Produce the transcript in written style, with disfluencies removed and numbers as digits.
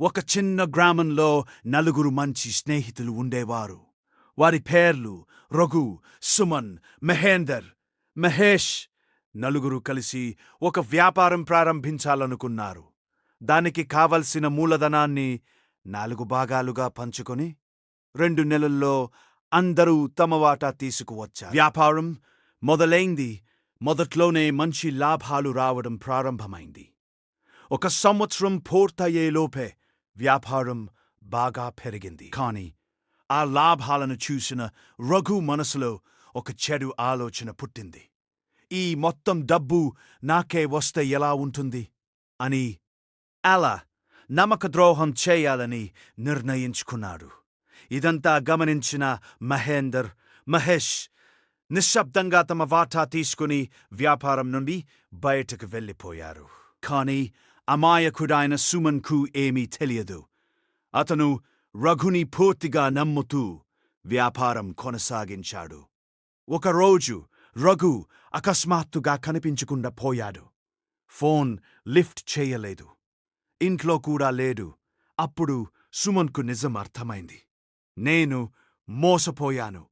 ఒక చిన్న గ్రామంలో నలుగురు మంచి స్నేహితులు ఉండేవారు. వారి పేర్లు రఘు, సుమన్, మహేందర్, మహేష్. నలుగురు కలిసి ఒక వ్యాపారం ప్రారంభించాలనుకున్నారు. దానికి కావలసిన మూలధనాన్ని 4 భాగాలుగా పంచుకొని 2 నెలల్లో అందరూ తమ వాటా తీసుకువచ్చారు. వ్యాపారం మొదలైంది. మొదట్లోనే మంచి లాభాలు రావడం ప్రారంభమైంది. 1 సంవత్సరం పూర్తయ్యేలోపే వ్యాపారం బాగా పెరిగింది. కాని ఆ లాభాలను చూసిన రఘు మనసులో ఒక చెడు ఆలోచన పుట్టింది. ఈ మొత్తం డబ్బు నాకే వస్తే ఎలా ఉంటుంది అని అలా నమ్మకద్రోహం చేయాలని నిర్ణయించుకున్నాడు. ఇదంతా గమనించిన మహేందర్, మహేష్ నిశ్శబ్దంగా తమ వాటా తీసుకుని వ్యాపారం నుండి బయటకు వెళ్ళిపోయారు. కాని అమాయకుడైన సుమన్కు ఏమీ తెలియదు. అతను రఘుని పూర్తిగా నమ్ముతూ వ్యాపారం కొనసాగించాడు. ఒకరోజు రఘు అకస్మాత్తుగా కనిపించకుండా పోయాడు. ఫోన్ లిఫ్ట్ చేయలేదు. ఇంట్లో కూడా లేడు. అప్పుడు సుమన్కు నిజం అర్థమైంది. నేను మోసపోయాను.